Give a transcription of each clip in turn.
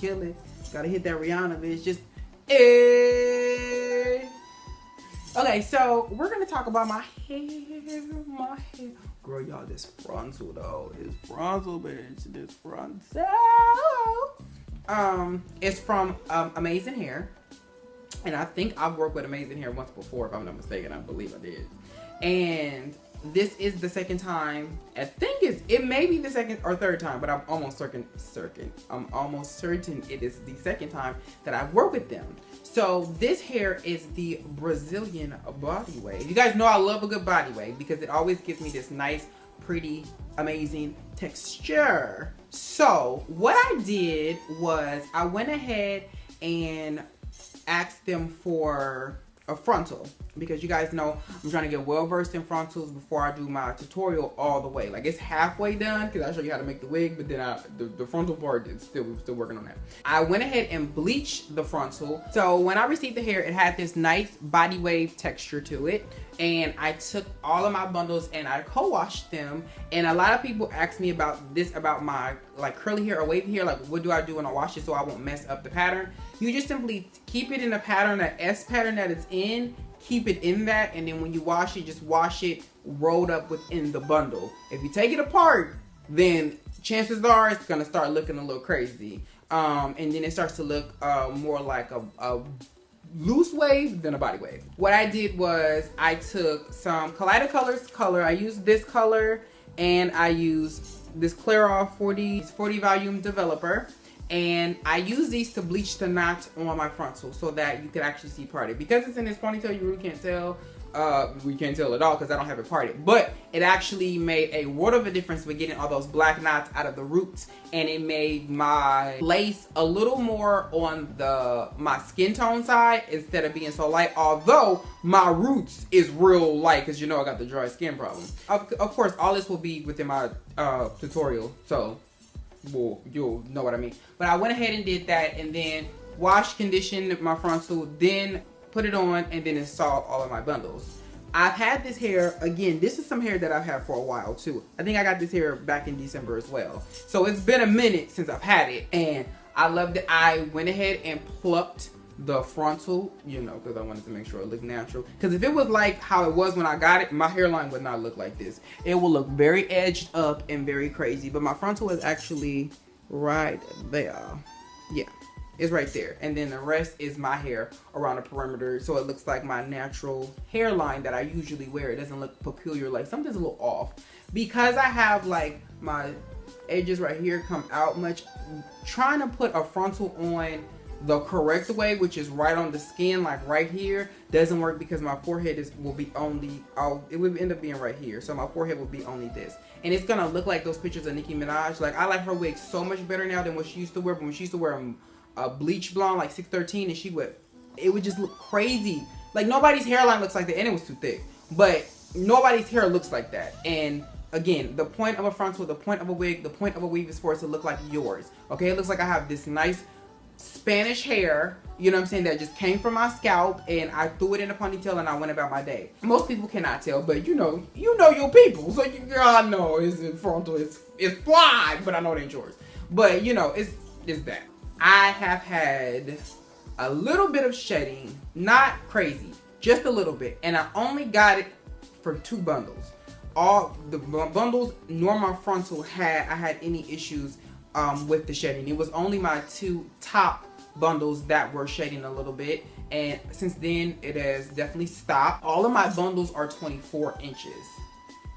kill it. Gotta hit that Rihanna, bitch. Just, eh. Okay, so we're gonna talk about my hair. Girl, y'all, this frontal though. It's frontal, bitch. This frontal. It's from Amazing Hair. And I think I've worked with Amazing Hair once before, if I'm not mistaken. I believe I did. And this is the second time. I think it may be the second or third time, but I'm almost certain it is the second time that I've worked with them. So this hair is the Brazilian body wave. You guys know I love a good body wave because it always gives me this nice, pretty, amazing texture. So what I did was I went ahead and asked them for a frontal, because you guys know I'm trying to get well versed in frontals before I do my tutorial all the way. Like, it's halfway done because I show you how to make the wig, but then the frontal part is still working on that. I went ahead and bleached the frontal. So when I received the hair, it had this nice body wave texture to it. And I took all of my bundles and I co-washed them. And a lot of people ask me about this, about my like curly hair or wavy hair. Like, what do I do when I wash it so I won't mess up the pattern? You just simply keep it in the pattern, that S pattern that it's in. Keep it in that, and then when you wash it, just wash it rolled up within the bundle. If you take it apart, then chances are it's gonna start looking a little crazy. And then it starts to look more like a loose wave than a body wave. What I did was I took some Kaleido Colors color. I used this color, and I used this Clairol 40 volume developer. And I use these to bleach the knots on my frontal so that you can actually see parted. Because it's in this ponytail, you really can't tell. We can't tell at all because I don't have it parted. But it actually made a world of a difference with getting all those black knots out of the roots. And it made my lace a little more on my skin tone side instead of being so light. Although my roots is real light because you know I got the dry skin problem. Of course, all this will be within my tutorial. So well, you'll know what I mean. But I went ahead and did that, and then washed, conditioned my frontal, then put it on, and then installed all of my bundles. I've had this hair, again, this is some hair that I've had for a while too. I think I got this hair back in December as well. So it's been a minute since I've had it, and I loved it. I went ahead and plucked the frontal, you know, because I wanted to make sure it looked natural. Because if it was like how it was when I got it, my hairline would not look like this. It will look very edged up and very crazy. But my frontal is actually right there. Yeah, it's right there. And then the rest is my hair around the perimeter. So it looks like my natural hairline that I usually wear. It doesn't look peculiar, like something's a little off. Because I have like my edges right here come out much, trying to put a frontal on the correct way, which is right on the skin, like right here, doesn't work because my forehead will be only, it would end up being right here. So my forehead will be only this. And it's gonna look like those pictures of Nicki Minaj. Like, I like her wig so much better now than what she used to wear. But when she used to wear a bleach blonde, like 613, and it would just look crazy. Like, nobody's hairline looks like that, and it was too thick. But nobody's hair looks like that. And again, the point of a frontal, the point of a wig, the point of a weave is for it to look like yours. Okay, it looks like I have this nice Spanish hair, you know what I'm saying, that just came from my scalp, and I threw it in a ponytail and I went about my day. Most people cannot tell, but you know your people, so you, girl, I know it's frontal, it's fly, but I know it ain't yours. But you know, it's that. I have had a little bit of shedding, not crazy, just a little bit, and I only got it for 2 bundles. All the bundles nor my frontal I had any issues with the shedding. It was only my 2 top bundles that were shedding a little bit, and since then it has definitely stopped. All of my bundles are 24 inches,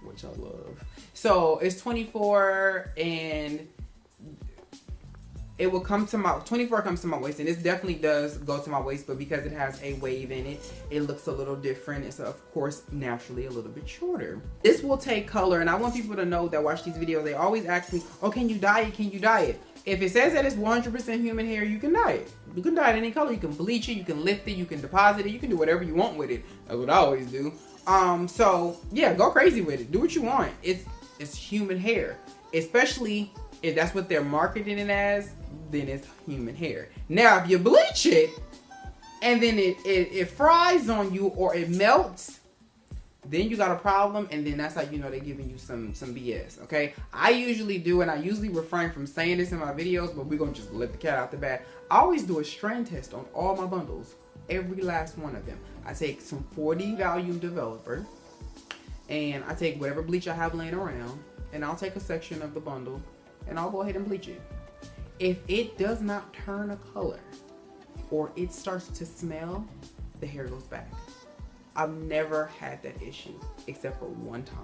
which I love. So it's 24, and it will come to my 24 comes to my waist, and this definitely does go to my waist, but because it has a wave in it, it looks a little different. It's of course naturally a little bit shorter. This will take color, and I want people to know that watch these videos, they always ask me, oh, can you dye it? Can you dye it? If it says that it's 100% human hair, you can dye it. You can dye it any color. You can bleach it, you can lift it, you can deposit it, you can do whatever you want with it. That's what I always do. So yeah, go crazy with it. Do what you want. It's human hair, especially if that's what they're marketing it as. Then it's human hair. Now, if you bleach it and then it fries on you or it melts, then you got a problem, and then that's how you know they're giving you some BS, okay? I usually do, and I usually refrain from saying this in my videos, but we're gonna just let the cat out the bag. I always do a strand test on all my bundles, every last one of them. I take some 40 volume developer, and I take whatever bleach I have laying around, and I'll take a section of the bundle, and I'll go ahead and bleach it. If it does not turn a color, or it starts to smell, the hair goes back. I've never had that issue except for one time.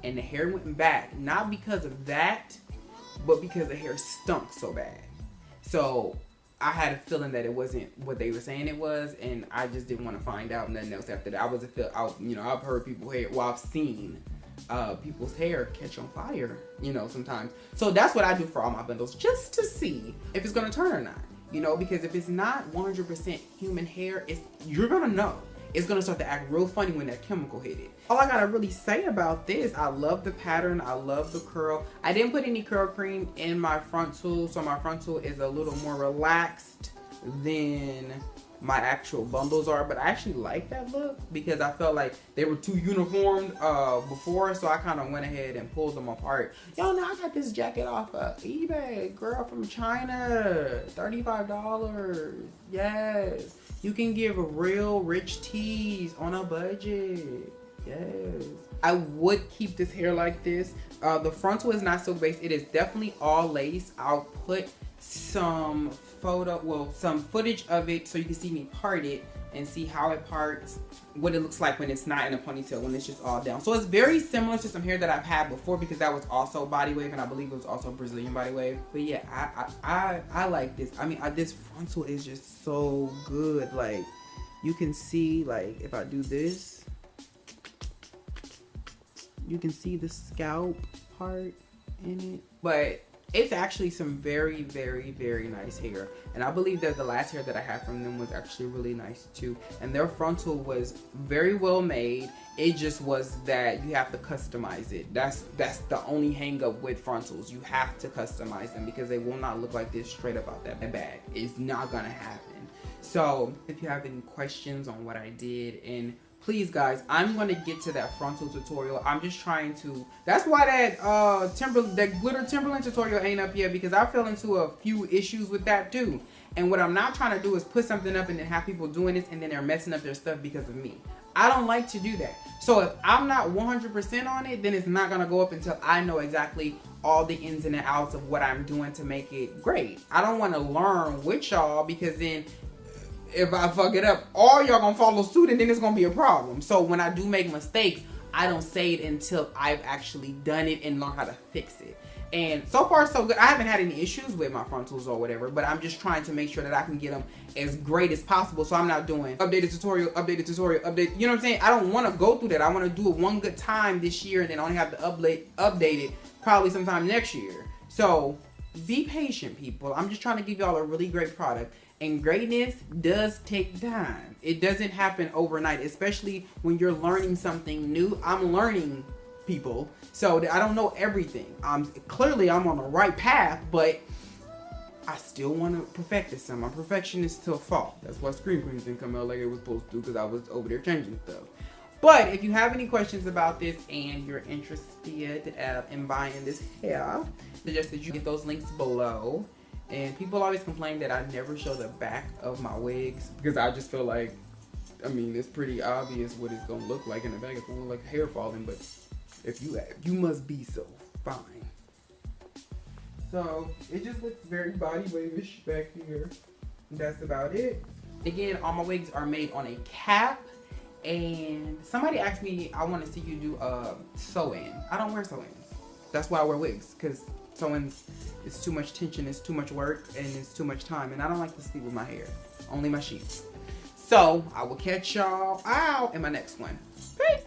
And the hair went back, not because of that, but because the hair stunk so bad. So I had a feeling that it wasn't what they were saying it was, and I just didn't want to find out nothing else after that. I've heard people hair, well, I've seen people's hair catch on fire, sometimes. So that's what I do for all my bundles, just to see if it's gonna turn or not. Because if it's not 100% human hair, you're gonna know. It's gonna start to act real funny when that chemical hit it. All I gotta really say about this, I love the pattern, I love the curl. I didn't put any curl cream in my frontal, so my frontal is a little more relaxed than my actual bundles are, but I actually like that look because I felt like they were too uniformed before, so I kind of went ahead and pulled them apart. Yo, now I got this jacket off of eBay, girl, from China, $35. Yes, you can give real rich tees on a budget. Yes, I would keep this hair like this. The frontal is not silk based, it is definitely all lace. I'll put some footage of it so you can see me part it and see how it parts, what it looks like when it's not in a ponytail, when it's just all down. So it's very similar to some hair that I've had before because that was also body wave, and I believe it was also Brazilian body wave. But yeah, I like this. I mean, this frontal is just so good. Like, you can see, like, if I do this, you can see the scalp part in it. But it's actually some very, very, very nice hair. And I believe that the last hair that I had from them was actually really nice too. And their frontal was very well made. It just was that you have to customize it. That's the only hang up with frontals. You have to customize them because they will not look like this straight up out that bag. It's not gonna happen. So if you have any questions on what I did, and please guys, I'm gonna get to that frontal tutorial. I'm just trying to, that's why that glitter Timberland tutorial ain't up yet, because I fell into a few issues with that too. And what I'm not trying to do is put something up and then have people doing this and then they're messing up their stuff because of me. I don't like to do that. So if I'm not 100% on it, then it's not gonna go up until I know exactly all the ins and outs of what I'm doing to make it great. I don't wanna learn with y'all, because then if I fuck it up, all y'all gonna follow suit and then it's gonna be a problem. So when I do make mistakes, I don't say it until I've actually done it and learn how to fix it. And so far so good. I haven't had any issues with my frontals or whatever, but I'm just trying to make sure that I can get them as great as possible. So I'm not doing updated tutorial, update. You know what I'm saying? I don't want to go through that. I want to do it one good time this year and then only have to update it probably sometime next year. So be patient, people. I'm just trying to give y'all a really great product. And greatness does take time. It doesn't happen overnight, especially when you're learning something new. I'm learning, people, so I don't know everything. Clearly I'm on the right path, but I still want to perfect this. I'm a perfectionist to a fault. That's why Scream Queens didn't come out like it was supposed to, because I was over there changing stuff. But if you have any questions about this and you're interested in buying this hair, I suggest that you get those links below. And people always complain that I never show the back of my wigs, because I just feel like, I mean, it's pretty obvious what it's gonna look like in the back. It's gonna look like hair falling, but if you must be so fine. So it just looks very body wave-ish back here. That's about it. Again, all my wigs are made on a cap. And somebody asked me, I want to see you do a sew-in. I don't wear sew-ins. That's why I wear wigs, because sewing is too much tension, it's too much work, and it's too much time, and I don't like to sleep with my hair, only my sheets. So I will catch y'all out in my next one. Peace.